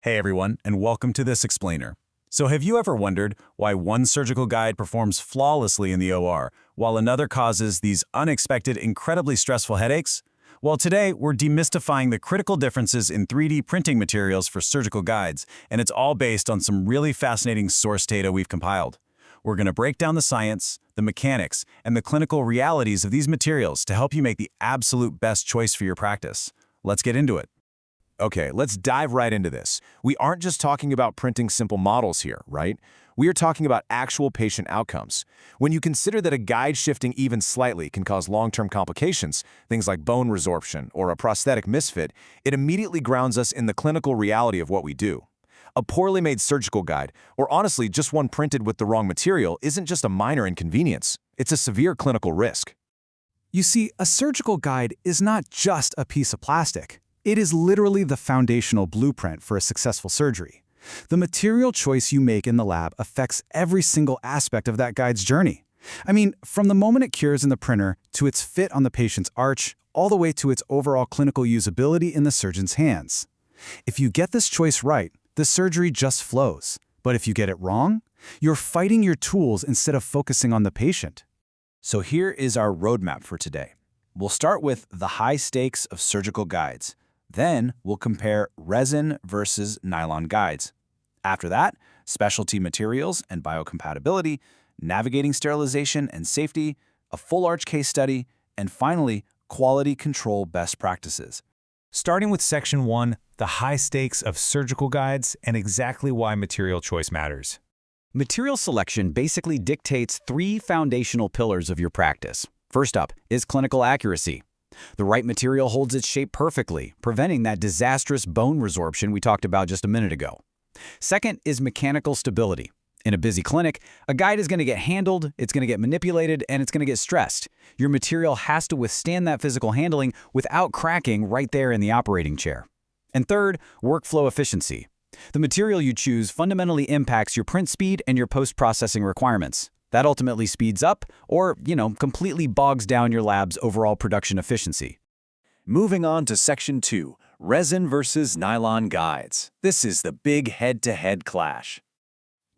Hey everyone, and welcome to this explainer. So have you ever wondered why one surgical guide performs flawlessly in the OR, while another causes these unexpected, incredibly stressful headaches? Well, today we're demystifying the critical differences in 3D printing materials for surgical guides, and it's all based on some really fascinating source data we've compiled. We're going to break down the science, the mechanics, and the clinical realities of these materials to help you make the absolute best choice for your practice. Let's get into it. Okay, let's dive right into this. We aren't just talking about printing simple models here, right? We are talking about actual patient outcomes. When you consider that a guide shifting even slightly can cause long-term complications, things like bone resorption or a prosthetic misfit, it immediately grounds us in the clinical reality of what we do. A poorly made surgical guide, or honestly just one printed with the wrong material, isn't just a minor inconvenience. It's a severe clinical risk. You see, a surgical guide is not just a piece of plastic. It is literally the foundational blueprint for a successful surgery. The material choice you make in the lab affects every single aspect of that guide's journey. I mean, from the moment it cures in the printer to its fit on the patient's arch, all the way to its overall clinical usability in the surgeon's hands. If you get this choice right, the surgery just flows. But if you get it wrong, you're fighting your tools instead of focusing on the patient. So here is our roadmap for today. We'll start with the high stakes of surgical guides. Then we'll compare resin versus nylon guides. After that, specialty materials and biocompatibility, navigating sterilization and safety, a full arch case study, and finally, quality control best practices. Starting with Section 1, the high stakes of surgical guides and exactly why material choice matters. Material selection basically dictates three foundational pillars of your practice. First up is clinical accuracy. The right material holds its shape perfectly, preventing that disastrous bone resorption we talked about just a minute ago. Second is mechanical stability. In a busy clinic, a guide is going to get handled, it's going to get manipulated, and it's going to get stressed. Your material has to withstand that physical handling without cracking right there in the operating chair. And third, workflow efficiency. The material you choose fundamentally impacts your print speed and your post-processing requirements. That ultimately speeds up or, completely bogs down your lab's overall production efficiency. Moving on to Section 2, resin versus nylon guides. This is the big head-to-head clash.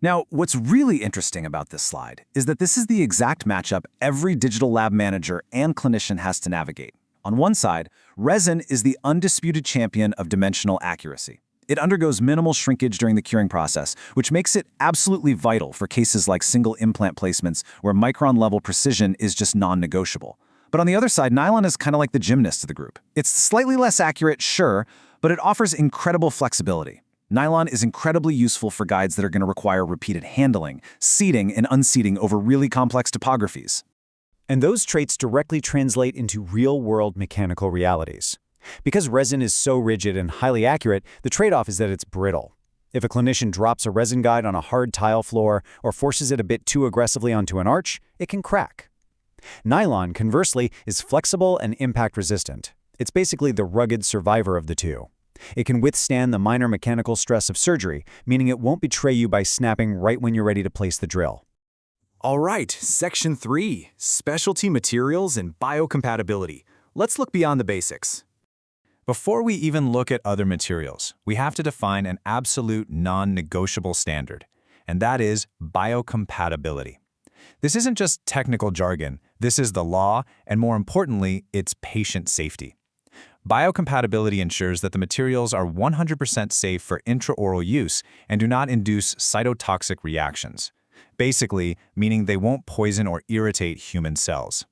Now, what's really interesting about this slide is that this is the exact matchup every digital lab manager and clinician has to navigate. On one side, resin is the undisputed champion of dimensional accuracy. It undergoes minimal shrinkage during the curing process, which makes it absolutely vital for cases like single implant placements where micron-level precision is just non-negotiable. But on the other side, nylon is kind of like the gymnast of the group. It's slightly less accurate, sure, but it offers incredible flexibility. Nylon is incredibly useful for guides that are going to require repeated handling, seating, and unseating over really complex topographies. And those traits directly translate into real-world mechanical realities. Because resin is so rigid and highly accurate, the trade-off is that it's brittle. If a clinician drops a resin guide on a hard tile floor or forces it a bit too aggressively onto an arch, it can crack. Nylon, conversely, is flexible and impact-resistant. It's basically the rugged survivor of the two. It can withstand the minor mechanical stress of surgery, meaning it won't betray you by snapping right when you're ready to place the drill. All right, Section 3, specialty materials and biocompatibility. Let's look beyond the basics. Before we even look at other materials, we have to define an absolute non-negotiable standard, and that is biocompatibility. This isn't just technical jargon, this is the law, and more importantly, it's patient safety. Biocompatibility ensures that the materials are 100% safe for intraoral use and do not induce cytotoxic reactions, basically meaning they won't poison or irritate human cells.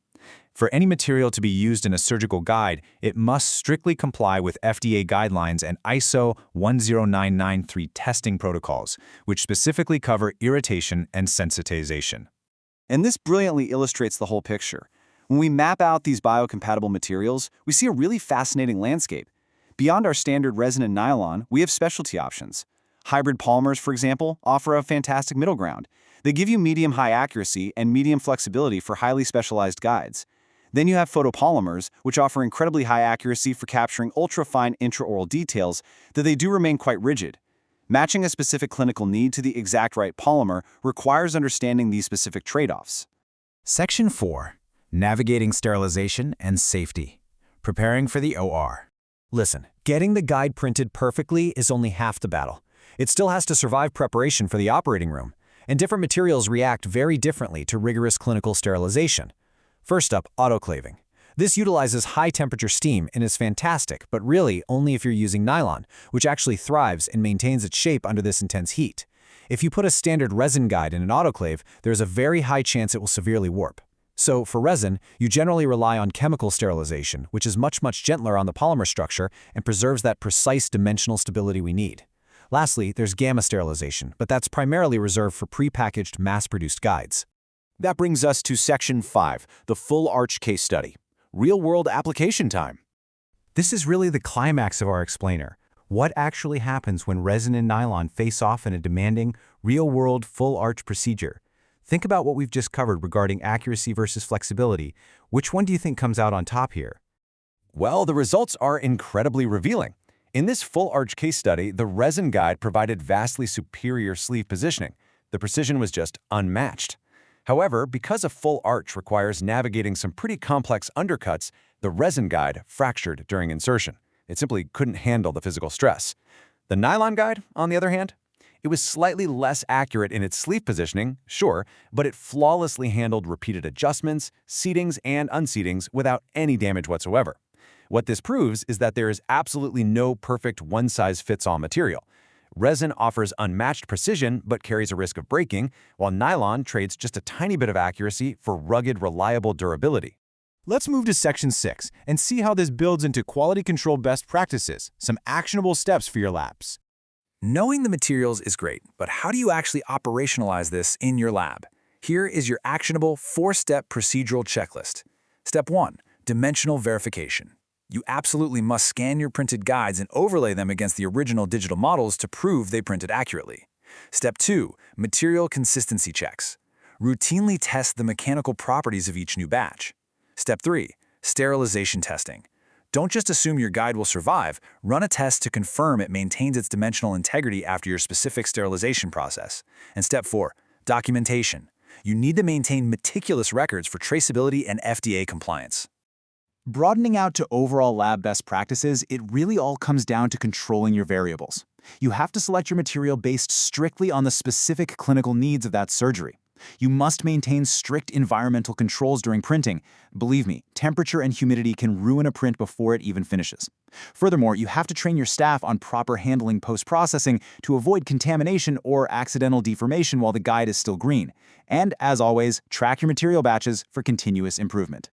For any material to be used in a surgical guide, it must strictly comply with FDA guidelines and ISO 10993 testing protocols, which specifically cover irritation and sensitization. And this brilliantly illustrates the whole picture. When we map out these biocompatible materials, we see a really fascinating landscape. Beyond our standard resin and nylon, we have specialty options. Hybrid polymers, for example, offer a fantastic middle ground. They give you medium-high accuracy and medium flexibility for highly specialized guides. Then you have photopolymers, which offer incredibly high accuracy for capturing ultra-fine intraoral details, though they do remain quite rigid. Matching a specific clinical need to the exact right polymer requires understanding these specific trade-offs. Section 4, navigating sterilization and safety. Preparing for the OR. Listen, Getting the guide printed perfectly is only half the battle. It still has to survive preparation for the operating room, and different materials react very differently to rigorous clinical sterilization. First up, autoclaving. This utilizes high-temperature steam and is fantastic, but really only if you're using nylon, which actually thrives and maintains its shape under this intense heat. If you put a standard resin guide in an autoclave, there's a very high chance it will severely warp. So, for resin, you generally rely on chemical sterilization, which is much gentler on the polymer structure and preserves that precise dimensional stability we need. Lastly, there's gamma sterilization, but that's primarily reserved for prepackaged, mass-produced guides. That brings us to Section 5, the full arch case study. Real-world application time. This is really the climax of our explainer. What actually happens when resin and nylon face off in a demanding, real-world full arch procedure? Think about what we've just covered regarding accuracy versus flexibility. Which one do you think comes out on top here? Well, the results are incredibly revealing. In this full arch case study, the resin guide provided vastly superior sleeve positioning. The precision was just unmatched. However, because a full arch requires navigating some pretty complex undercuts, the resin guide fractured during insertion. It simply couldn't handle the physical stress. The nylon guide, on the other hand, it was slightly less accurate in its sleeve positioning, sure, but it flawlessly handled repeated adjustments, seatings, and unseatings without any damage whatsoever. What this proves is that there is absolutely no perfect one-size-fits-all material. Resin offers unmatched precision but carries a risk of breaking, while nylon trades just a tiny bit of accuracy for rugged, reliable durability. Let's move to Section 6 and see how this builds into quality control best practices, some actionable steps for your labs. Knowing the materials is great, but how do you actually operationalize this in your lab? Here is your actionable 4-step procedural checklist. Step 1. Dimensional verification. You absolutely must scan your printed guides and overlay them against the original digital models to prove they printed accurately. Step 2. Material consistency checks. Routinely test the mechanical properties of each new batch. Step 3. Sterilization testing. Don't just assume your guide will survive, run a test to confirm it maintains its dimensional integrity after your specific sterilization process. And Step 4. Documentation. You need to maintain meticulous records for traceability and FDA compliance. Broadening out to overall lab best practices, it really all comes down to controlling your variables. You have to select your material based strictly on the specific clinical needs of that surgery. You must maintain strict environmental controls during printing. Believe me, temperature and humidity can ruin a print before it even finishes. Furthermore, you have to train your staff on proper handling post-processing to avoid contamination or accidental deformation while the guide is still green. And, as always, track your material batches for continuous improvement.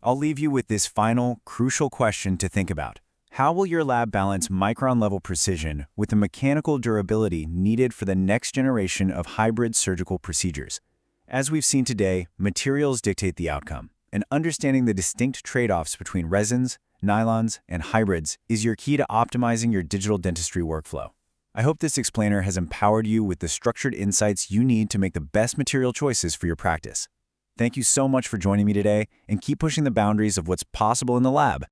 I'll leave you with this final, crucial question to think about. How will your lab balance micron-level precision with the mechanical durability needed for the next generation of hybrid surgical procedures? As we've seen today, materials dictate the outcome, and understanding the distinct trade-offs between resins, nylons, and hybrids is your key to optimizing your digital dentistry workflow. I hope this explainer has empowered you with the structured insights you need to make the best material choices for your practice. Thank you so much for joining me today, and keep pushing the boundaries of what's possible in the lab.